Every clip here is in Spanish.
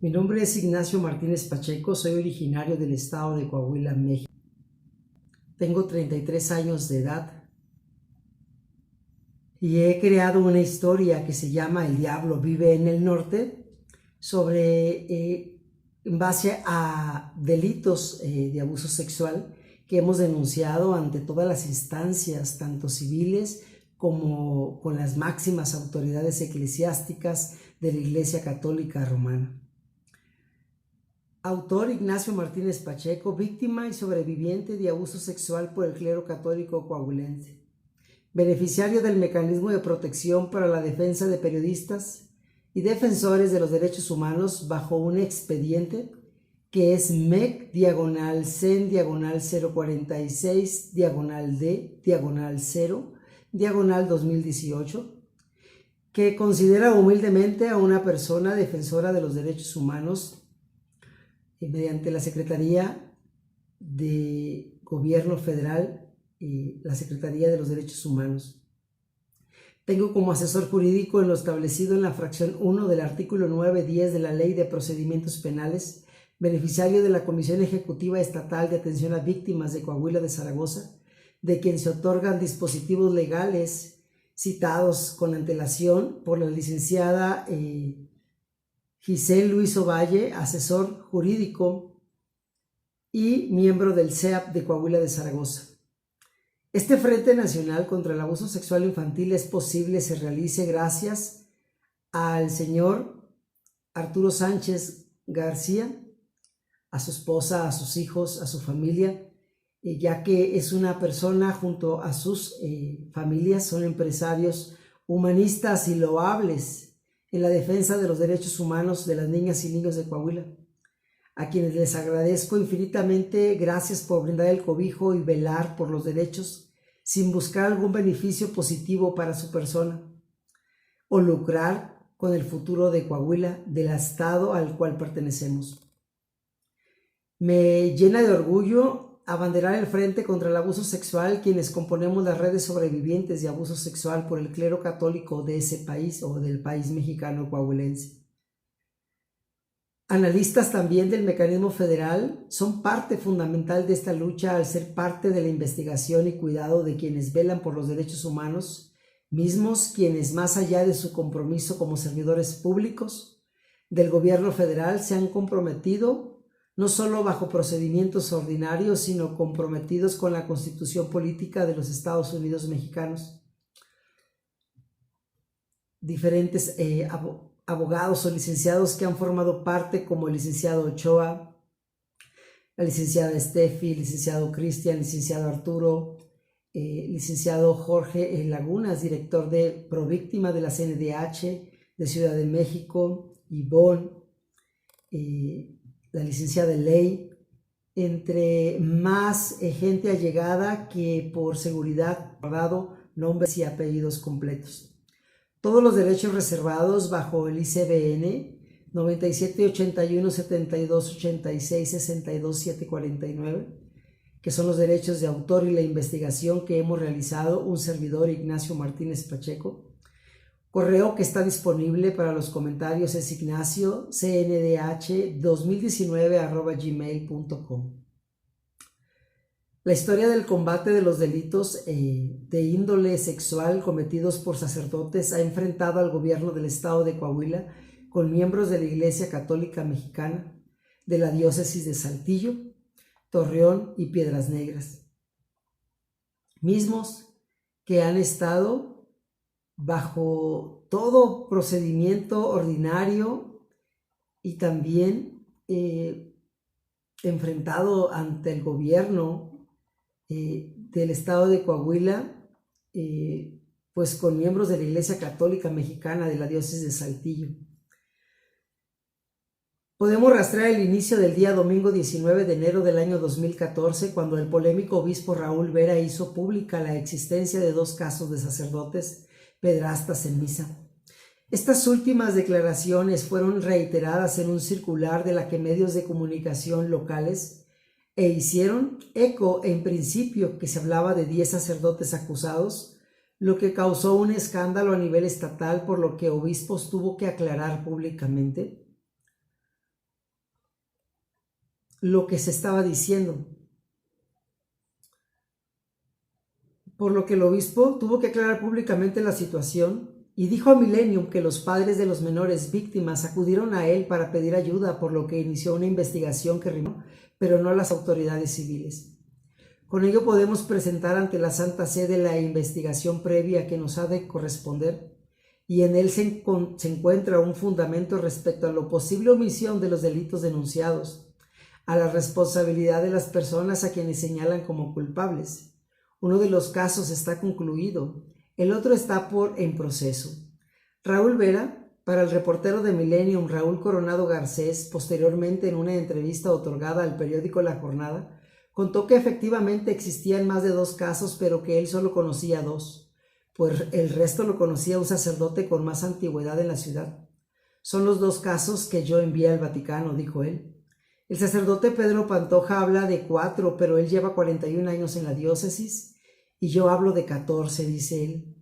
Mi nombre es Ignacio Martínez Pacheco, soy originario del estado de Coahuila, México. Tengo 33 años de edad y he creado una historia que se llama El Diablo Vive en el Norte, en base a delitos de abuso sexual que hemos denunciado ante todas las instancias, tanto civiles como con las máximas autoridades eclesiásticas de la Iglesia Católica Romana. Autor Ignacio Martínez Pacheco, víctima y sobreviviente de abuso sexual por el clero católico coahuilense. Beneficiario del mecanismo de protección para la defensa de periodistas y defensores de los derechos humanos bajo un expediente que es MEC-CEN-046-D-D-0-2018, que considera humildemente a una persona defensora de los derechos humanos mediante la Secretaría de Gobierno Federal y la Secretaría de los Derechos Humanos. Tengo como asesor jurídico en lo establecido en la fracción 1 del artículo 910 de la Ley de Procedimientos Penales, beneficiario de la Comisión Ejecutiva Estatal de Atención a Víctimas de Coahuila de Zaragoza, de quien se otorgan dispositivos legales citados con antelación por la licenciada Giselle Luis Ovalle, asesor jurídico y miembro del CEAP de Coahuila de Zaragoza. Este Frente Nacional contra el Abuso Sexual Infantil es posible, se realice gracias al señor Arturo Sánchez García, a su esposa, a sus hijos, a su familia, ya que es una persona junto a sus familias, son empresarios humanistas y loables en la defensa de los derechos humanos de las niñas y niños de Coahuila, a quienes les agradezco infinitamente. Gracias por brindar el cobijo y velar por los derechos sin buscar algún beneficio positivo para su persona o lucrar con el futuro de Coahuila, del estado al cual pertenecemos. Me llena de orgullo abanderar el frente contra el abuso sexual, quienes componemos las redes sobrevivientes de abuso sexual por el clero católico de ese país o del país mexicano coahuilense. Analistas también del mecanismo federal son parte fundamental de esta lucha al ser parte de la investigación y cuidado de quienes velan por los derechos humanos, mismos quienes, más allá de su compromiso como servidores públicos del gobierno federal, se han comprometido no solo bajo procedimientos ordinarios, sino comprometidos con la Constitución Política de los Estados Unidos Mexicanos. Diferentes abogados o licenciados que han formado parte, como el licenciado Ochoa, la licenciada Steffi, licenciado Cristian, licenciado Arturo, licenciado Jorge Lagunas, director de Províctima de la CNDH de Ciudad de México, Ivonne, la licenciada Ley, entre más gente allegada que por seguridad ha dado nombres y apellidos completos. Todos los derechos reservados bajo el ICBN 97 81 72 86 62 749, que son los derechos de autor y la investigación que hemos realizado un servidor, Ignacio Martínez Pacheco. Correo que está disponible para los comentarios es ignaciocndh2019@gmail.com. La historia del combate de los delitos de índole sexual cometidos por sacerdotes ha enfrentado al gobierno del estado de Coahuila con miembros de la Iglesia Católica Mexicana, de la diócesis de Saltillo, Torreón y Piedras Negras, mismos que han estado bajo todo procedimiento ordinario y también enfrentado ante el gobierno del estado de Coahuila, pues con miembros de la Iglesia Católica Mexicana de la diócesis de Saltillo. Podemos rastrear el inicio del día domingo 19 de enero del año 2014, cuando el polémico obispo Raúl Vera hizo pública la existencia de 2 casos de sacerdotes pedrastas en misa. Estas últimas declaraciones fueron reiteradas en un circular de la que medios de comunicación locales hicieron eco en principio que se hablaba de 10 sacerdotes acusados, lo que causó un escándalo a nivel estatal, por lo que obispos tuvo que aclarar públicamente lo que se estaba diciendo, por lo que el obispo tuvo que aclarar públicamente la situación y dijo a Millennium que los padres de los menores víctimas acudieron a él para pedir ayuda, por lo que inició una investigación que rindió, pero no a las autoridades civiles. Con ello podemos presentar ante la Santa Sede la investigación previa que nos ha de corresponder, y en él se encuentra un fundamento respecto a la posible omisión de los delitos denunciados, a la responsabilidad de las personas a quienes señalan como culpables. Uno de los casos está concluido, el otro está en proceso. Raúl Vera, para el reportero de Millennium Raúl Coronado Garcés, posteriormente en una entrevista otorgada al periódico La Jornada, contó que efectivamente existían más de 2 casos, pero que él solo conocía 2, pues el resto lo conocía un sacerdote con más antigüedad en la ciudad. Son los 2 casos que yo envié al Vaticano, dijo él. El sacerdote Pedro Pantoja habla de 4, pero él lleva 41 años en la diócesis y yo hablo de 14, dice él.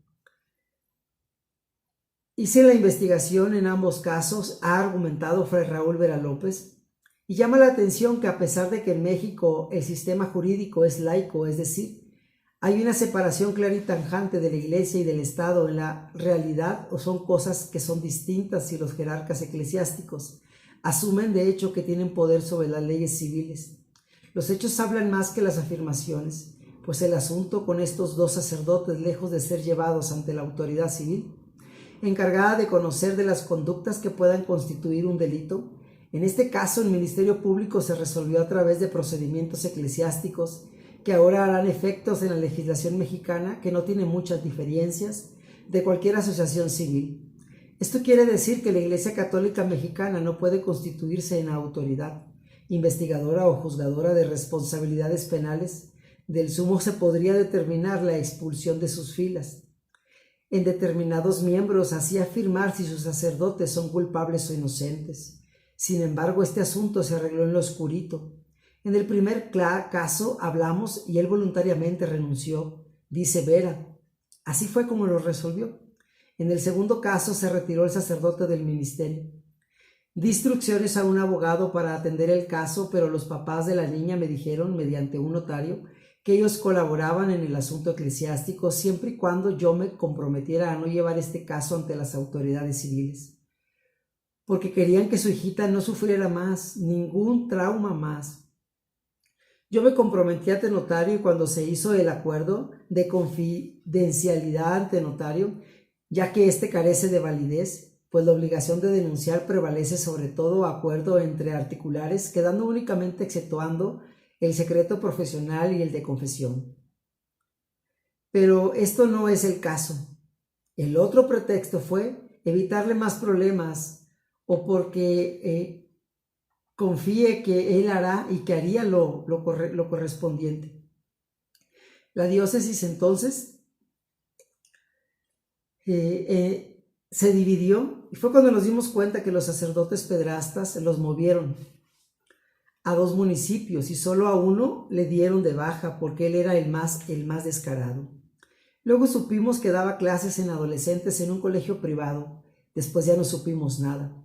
Hice la investigación en ambos casos, ha argumentado Fray Raúl Vera López, y llama la atención que a pesar de que en México el sistema jurídico es laico, es decir, hay una separación clara y tajante de la Iglesia y del Estado, en la realidad o son cosas que son distintas si los jerarcas eclesiásticos asumen de hecho que tienen poder sobre las leyes civiles. Los hechos hablan más que las afirmaciones, pues el asunto con estos 2 sacerdotes, lejos de ser llevados ante la autoridad civil, encargada de conocer de las conductas que puedan constituir un delito, en este caso el Ministerio Público se resolvió a través de procedimientos eclesiásticos que ahora harán efectos en la legislación mexicana, que no tiene muchas diferencias de cualquier asociación civil. Esto quiere decir que la Iglesia Católica Mexicana no puede constituirse en autoridad investigadora o juzgadora de responsabilidades penales. Del sumo se podría determinar la expulsión de sus filas. En determinados miembros, así afirmar si sus sacerdotes son culpables o inocentes. Sin embargo, este asunto se arregló en lo oscurito. En el primer caso hablamos y él voluntariamente renunció, dice Vera. Así fue como lo resolvió. En el segundo caso se retiró el sacerdote del ministerio. Di instrucciones a un abogado para atender el caso, pero los papás de la niña me dijeron, mediante un notario, que ellos colaboraban en el asunto eclesiástico siempre y cuando yo me comprometiera a no llevar este caso ante las autoridades civiles, porque querían que su hijita no sufriera más, ningún trauma más. Yo me comprometí ante notario y cuando se hizo el acuerdo de confidencialidad ante notario, ya que éste carece de validez, pues la obligación de denunciar prevalece sobre todo acuerdo entre particulares, quedando únicamente exceptuando el secreto profesional y el de confesión. Pero esto no es el caso. El otro pretexto fue evitarle más problemas o porque confíe que él hará y que haría lo correspondiente. La diócesis entonces se dividió y fue cuando nos dimos cuenta que los sacerdotes pedrastas los movieron a 2 municipios y solo a uno le dieron de baja porque él era el más descarado. Luego supimos que daba clases en adolescentes en un colegio privado. Después ya no supimos nada.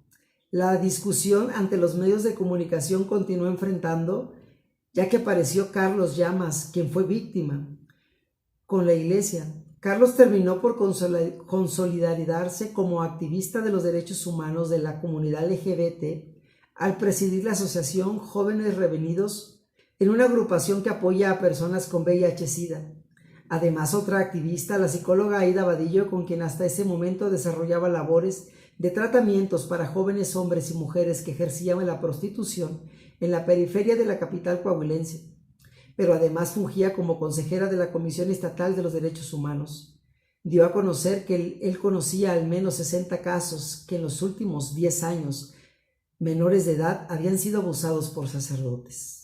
La discusión ante los medios de comunicación continuó enfrentando, ya que apareció Carlos Llamas, quien fue víctima, con la Iglesia. Carlos terminó por consolidarse como activista de los derechos humanos de la comunidad LGBT al presidir la asociación Jóvenes Revenidos, en una agrupación que apoya a personas con VIH-Sida. Además, otra activista, la psicóloga Aida Vadillo, con quien hasta ese momento desarrollaba labores de tratamientos para jóvenes hombres y mujeres que ejercían la prostitución en la periferia de la capital coahuilense, pero además fungía como consejera de la Comisión Estatal de los Derechos Humanos. Dio a conocer que él conocía al menos 60 casos que en los últimos 10 años menores de edad habían sido abusados por sacerdotes.